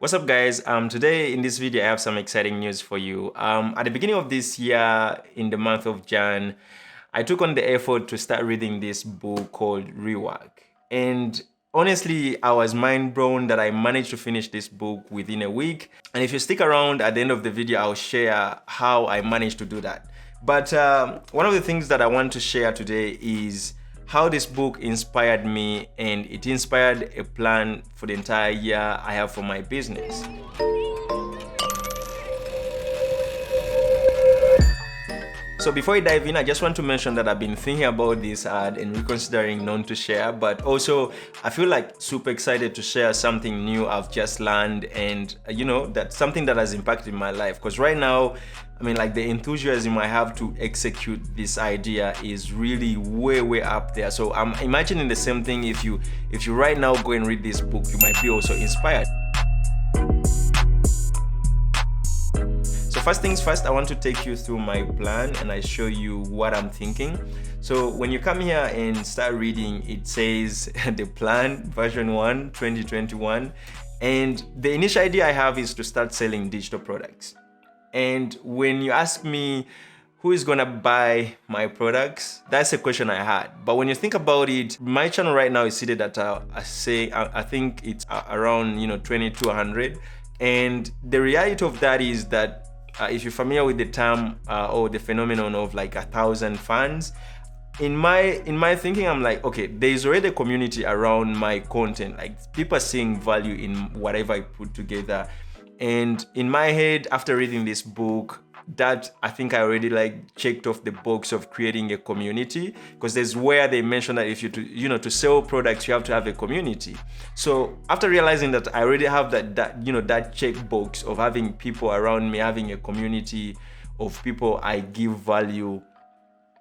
What's up, guys? Today in this video I have some exciting news for you. At the beginning of this year, in the month of Jan, I took on the effort to start reading this book called REWORK. And honestly, I was mind blown that I managed to finish this book within a week. And if you stick around at the end of the video, I'll share how I managed to do that. But one of the things that I want to share today is how this book inspired me, and it inspired a plan for the entire year I have for my business. So before I dive in, I just want to mention that I've been thinking about this ad and reconsidering not to share, but also I feel like super excited to share something new I've just learned, and that's something that has impacted my life. Because right now, I mean, like, the enthusiasm I have to execute this idea is really way up there. So I'm imagining the same thing. If you right now go and read this book, you might be also inspired. So first things first, I want to take you through my plan and I show you what I'm thinking. So when you come here and start reading, it says the plan version 1, 2021. And the initial idea I have is to start selling digital products. And when you ask me who is gonna buy my products, that's a question I had. But when you think about it, my channel right now is seated at I think it's around 2,200. And the reality of that is that if you're familiar with the term or the phenomenon of like 1,000 fans, in my thinking, I'm like, okay, there's already a community around my content. Like, people are seeing value in whatever I put together. And in my head, after reading this book, that I think I already like checked off the box of creating a community, because there's where they mention that if you to sell products, you have to have a community. So after realizing that I already have that check box of having people around me, having a community of people I give value.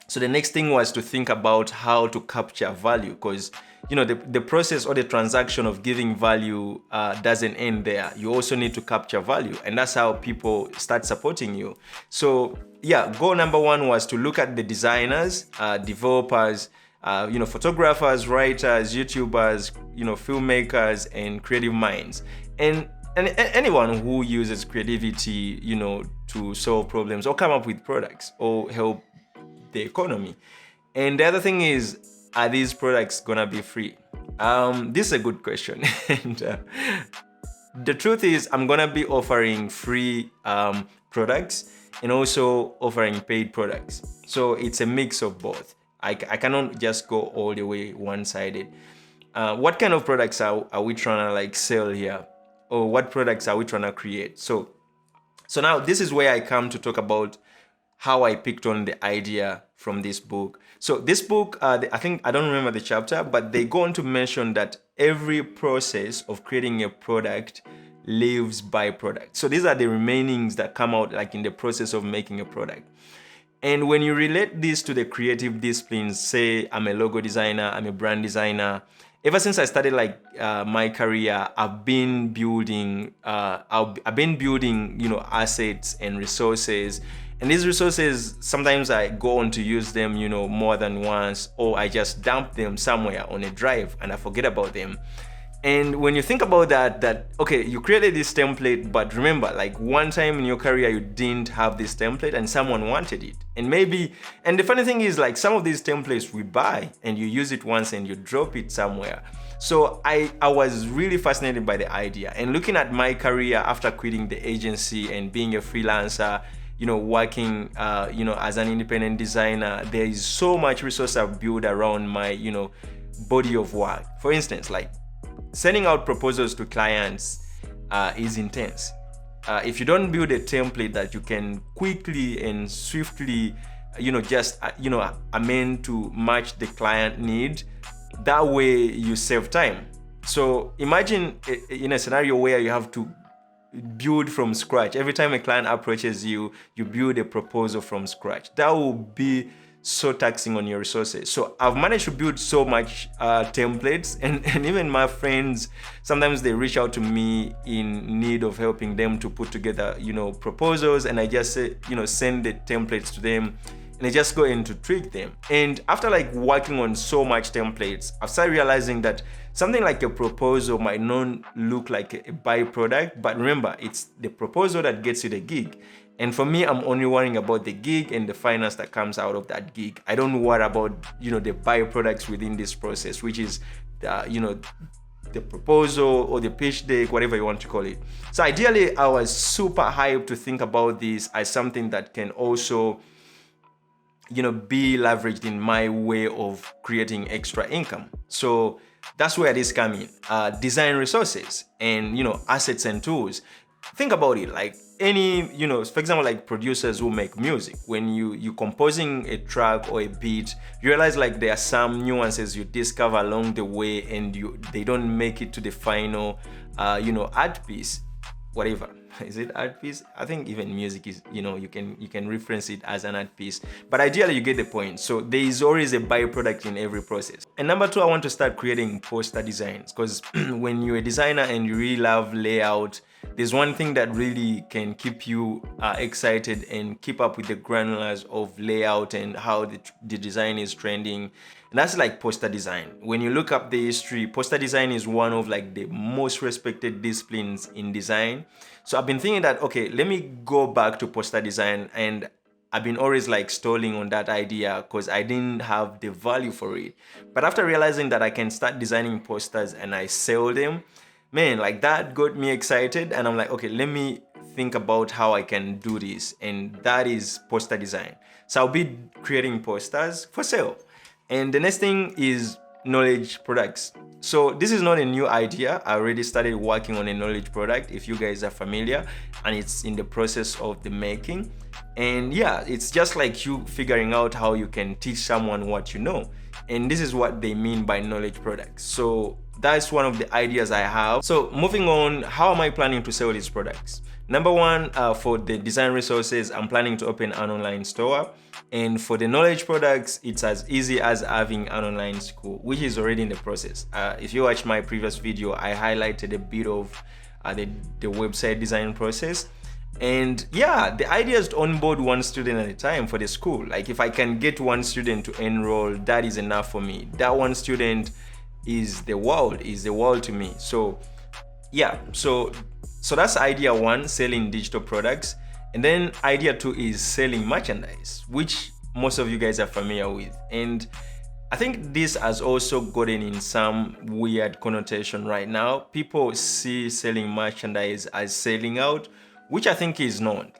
So the next thing was to think about how to capture value, because the process or the transaction of giving value doesn't end there. You also need to capture value, and that's how people start supporting you. So yeah, goal number one was to look at the designers, developers, photographers, writers, YouTubers, filmmakers, and creative minds, and anyone who uses creativity, to solve problems or come up with products or help the economy. And the other thing is, are these products gonna be free? This is a good question. And the truth is, I'm gonna be offering free products and also offering paid products. So it's a mix of both. I cannot just go all the way one-sided. What kind of products are we trying to like sell here? Or what products are we trying to create? So now this is where I come to talk about how I picked on the idea from this book. So this book, I don't remember the chapter, but they go on to mention that every process of creating a product leaves byproducts. So these are the remainings that come out like in the process of making a product. And when you relate this to the creative disciplines, say I'm a logo designer, I'm a brand designer, ever since I started my career, I've been building assets and resources. And these resources, sometimes I go on to use them, more than once, or I just dump them somewhere on a drive and I forget about them. And when you think about that, okay, you created this template, but remember, like, one time in your career, you didn't have this template and someone wanted it. And the funny thing is, like, some of these templates we buy and you use it once and you drop it somewhere. So I was really fascinated by the idea. And looking at my career after quitting the agency and being a freelancer, working, as an independent designer, there is so much resource I've built around my, body of work. For instance, like, sending out proposals to clients is intense. If you don't build a template that you can quickly and swiftly, amend to match the client need, that way you save time. So imagine in a scenario where you have to build from scratch. Every time a client approaches you, you build a proposal from scratch. That will be so taxing on your resources. So I've managed to build so much templates, and even my friends, sometimes they reach out to me in need of helping them to put together, proposals, and I just say, send the templates to them. and I just go in to tweak them. And after like working on so much templates, I've started realizing that something like a proposal might not look like a byproduct, but remember, it's the proposal that gets you the gig. And for me, I'm only worrying about the gig and the finance that comes out of that gig. I don't worry about, the byproducts within this process, which is, the proposal or the pitch deck, whatever you want to call it. So ideally, I was super hyped to think about this as something that can also, be leveraged in my way of creating extra income. So that's where this comes in. Design resources and, assets and tools. Think about it, like any, for example, like producers who make music, when you composing a track or a beat, you realize like there are some nuances you discover along the way, and they don't make it to the final, art piece, whatever. Is it art piece? I think even music is, you can reference it as an art piece, but ideally you get the point. So there is always a byproduct in every process. And number two, I want to start creating poster designs, because when you're a designer and you really love layout, there's one thing that really can keep you excited and keep up with the granulars of layout and how the design is trending. And that's like poster design. When you look up the history, poster design is one of like the most respected disciplines in design. So I've been thinking that, okay, let me go back to poster design, and I've been always like stalling on that idea because I didn't have the value for it. But after realizing that I can start designing posters and I sell them, man, like that got me excited, and I'm like, okay, let me think about how I can do this, and that is poster design. So I'll be creating posters for sale. And the next thing is knowledge products. So this is not a new idea. I already started working on a knowledge product, if you guys are familiar, and it's in the process of the making. And yeah, it's just like you figuring out how you can teach someone what you know. And this is what they mean by knowledge products. So that's one of the ideas I have. So moving on, how am I planning to sell these products? Number one, for the design resources, I'm planning to open an online store. And for the knowledge products, it's as easy as having an online school, which is already in the process. If you watch my previous video, I highlighted a bit of the website design process. And yeah, the idea is to onboard one student at a time for the school. Like if I can get one student to enroll, that is enough for me. That one student is the world to me. So yeah, so that's idea one, selling digital products. And then idea two is selling merchandise, which most of you guys are familiar with. And I think this has also gotten in some weird connotation right now. People see selling merchandise as selling out, which I think is not.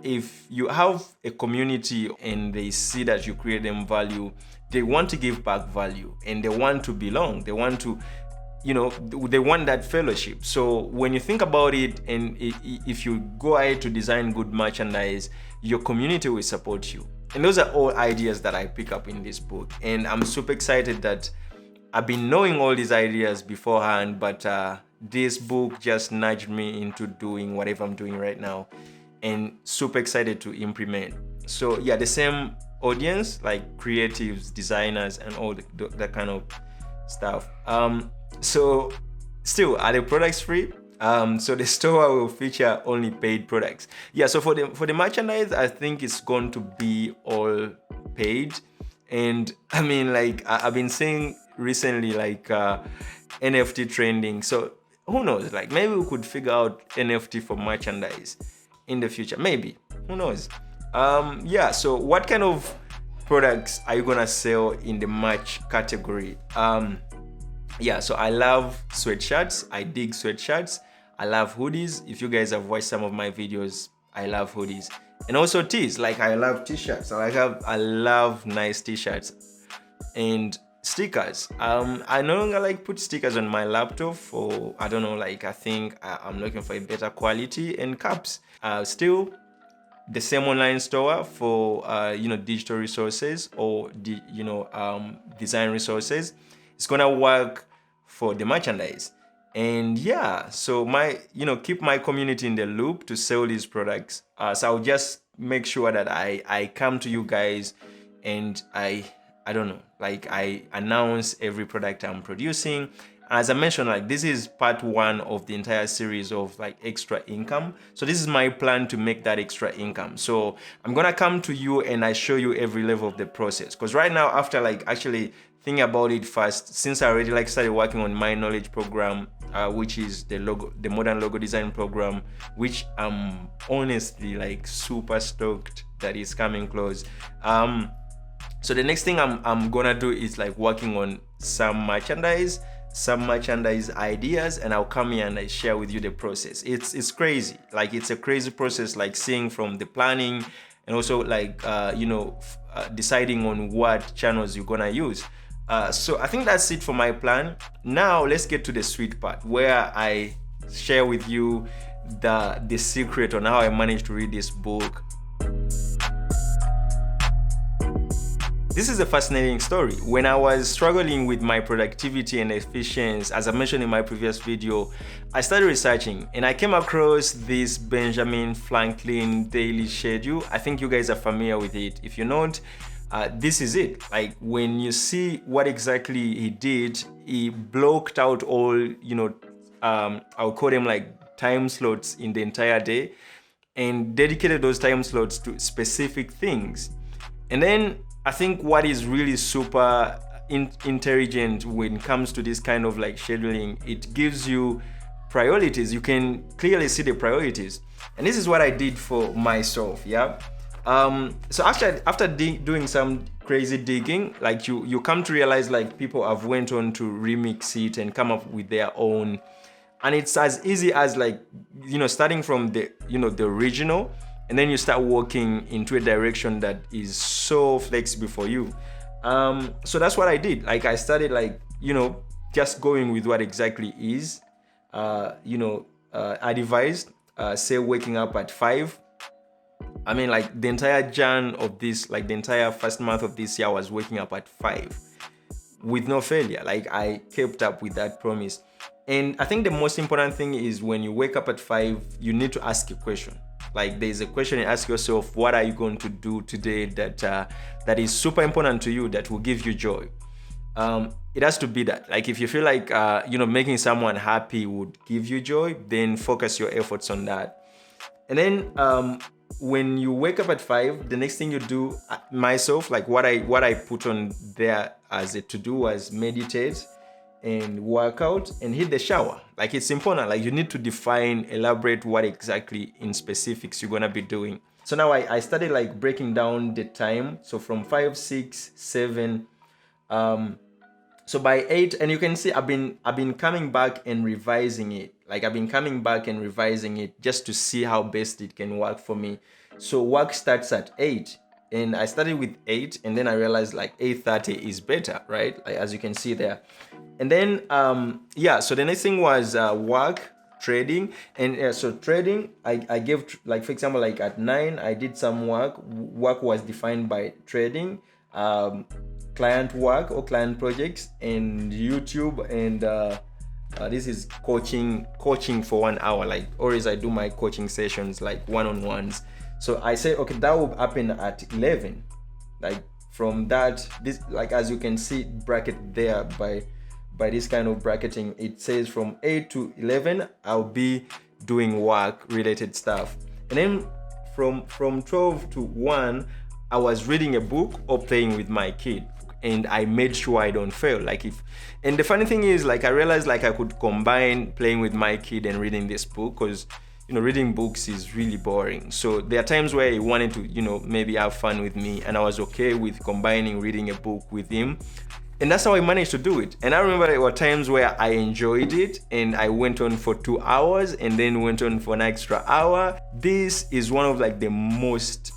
If you have a community and they see that you create them value, they want to give back value and they want to belong. They want to, they want that fellowship. So when you think about it, and if you go ahead to design good merchandise, your community will support you. And those are all ideas that I pick up in this book. And I'm super excited that I've been knowing all these ideas beforehand, but this book just nudged me into doing whatever I'm doing right now, and super excited to implement. So yeah, the same audience, like creatives, designers, and all that kind of stuff. So still, are the products free? So the store will feature only paid products. Yeah, so for the merchandise, I think it's going to be all paid. And I mean, like I've been seeing recently, like NFT trending. So who knows? Like maybe we could figure out NFT for merchandise in the future. Maybe. Who knows? Yeah. So what kind of products are you gonna sell in the merch category? Yeah. So I love sweatshirts. I dig sweatshirts. I love hoodies. If you guys have watched some of my videos, I love hoodies. And also tees. Like I love t-shirts. I love nice t-shirts. And stickers. I no longer like put stickers on my laptop for, I don't know, like I think I'm looking for a better quality. And caps. Still the same online store for digital resources or design resources. It's gonna work for the merchandise. And yeah, so keep my community in the loop to sell these products. So I'll just make sure that I come to you guys and I don't know, like I announce every product I'm producing. As I mentioned, like this is part 1 of the entire series of like extra income. So this is my plan to make that extra income. So I'm gonna come to you and I show you every level of the process. Because right now, after like actually thinking about it first, since I already like started working on my knowledge program, which is the modern logo design program, which I'm honestly like super stoked that is coming close. So the next thing I'm gonna do is like working on some merchandise ideas, and I'll come here and I share with you the process. It's crazy. Like it's a crazy process, like seeing from the planning and also like deciding on what channels you're gonna use. So I think that's it for my plan. Now let's get to the sweet part where I share with you the secret on how I managed to read this book. This is a fascinating story. When I was struggling with my productivity and efficiency, as I mentioned in my previous video, I started researching and I came across this Benjamin Franklin daily schedule. I think you guys are familiar with it. If you're not, this is it. Like when you see what exactly he did, he blocked out all, I'll call them like time slots in the entire day and dedicated those time slots to specific things. And then I think what is really super intelligent when it comes to this kind of like scheduling, it gives you priorities. You can clearly see the priorities. And this is what I did for myself, yeah? So after doing some crazy digging, like you come to realize like people have went on to remix it and come up with their own. And it's as easy as like, starting from the original, and then you start walking into a direction that is so flexible for you. So that's what I did. Like I started like, just going with what exactly is, I devised, say waking up at 5. I mean like the entire Jan of this, like the entire first month of this year I was waking up at 5 with no failure. Like I kept up with that promise. And I think the most important thing is when you wake up at 5, you need to ask a question. Like there's a question you ask yourself, what are you going to do today that is super important to you, that will give you joy? It has to be that. Like if you feel like making someone happy would give you joy, then focus your efforts on that. And then when you wake up at 5, the next thing you do, myself, like what I put on there as a to-do was meditate and work out and hit the shower. Like it's important, like you need to elaborate what exactly in specifics you're gonna be doing. So now I started like breaking down the time. So from 5, 6, 7, so by 8, and you can see I've been coming back and revising it. Like I've been coming back and revising it just to see how best it can work for me. So work starts at 8. And I started with 8, and then I realized like 8:30 is better, right? Like, as you can see there. And then, so the next thing was work, trading. And so trading, I gave, like, for example, like at 9, I did some work. Work was defined by trading, client work or client projects, and YouTube, and this is coaching for 1 hour. Like always I do my coaching sessions, like one-on-ones. So I say, okay, that will happen at 11. Like from that, this, like as you can see, bracket there by this kind of bracketing, it says from 8 to 11, I'll be doing work related stuff. And then from 12 to 1, I was reading a book or playing with my kid. And I made sure I don't fail. And the funny thing is, like I realized like I could combine playing with my kid and reading this book, because reading books is really boring. So there are times where he wanted to, maybe have fun with me, and I was okay with combining reading a book with him. And that's how I managed to do it. And I remember there were times where I enjoyed it and I went on for 2 hours and then went on for an extra hour. This is one of like the most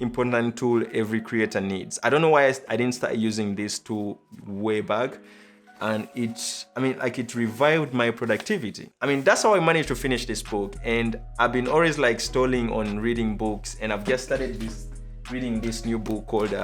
important tool every creator needs. I don't know why I didn't start using this tool way back. And it revived my productivity. That's how I managed to finish this book. And I've been always like stalling on reading books, and I've just started reading this new book called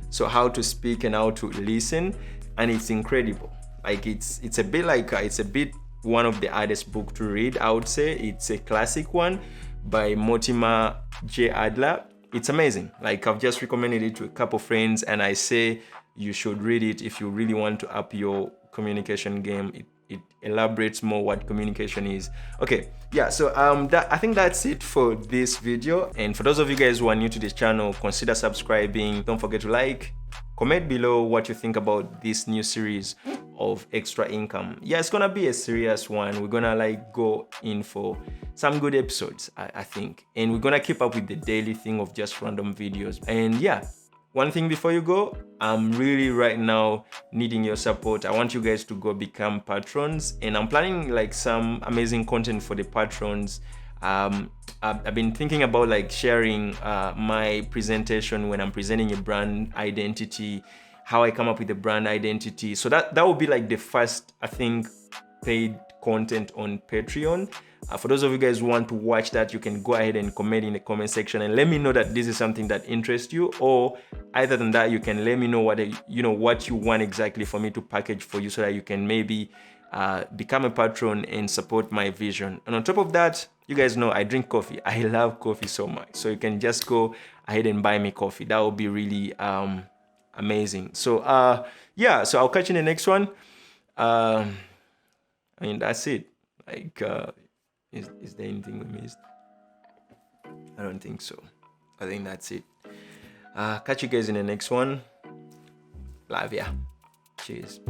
So How to Speak and How to Listen, and it's incredible. Like it's a bit one of the hardest book to read, I would say. It's a classic one by Mortimer J. Adler. It's amazing. Like I've just recommended it to a couple friends, and I say you should read it if you really want to up your communication game. It elaborates more what communication is. Okay, yeah, so I think that's it for this video. And for those of you guys who are new to this channel, consider subscribing. Don't forget to like, comment below what you think about this new series of extra income. Yeah, it's gonna be a serious one. We're gonna like go in for some good episodes, I think, and we're gonna keep up with the daily thing of just random videos. And yeah, one thing before you go, I'm really right now needing your support. I want you guys to go become patrons, and I'm planning like some amazing content for the patrons. I've been thinking about like sharing my presentation when I'm presenting a brand identity, how I come up with the brand identity. So that will be like the first, I think, paid content on Patreon. For those of you guys who want to watch that, you can go ahead and comment in the comment section and let me know that this is something that interests you, or either than that, you can let me know what what you want exactly for me to package for you, so that you can maybe become a patron and support my vision. And on top of that, you guys know I drink coffee. I love coffee so much, so you can just go ahead and buy me coffee. That would be really amazing. So yeah, so I'll catch you in the next one. I mean, that's it. Like, is there anything we missed? I don't think so. I think that's it. Catch you guys in the next one. Love ya. Cheers.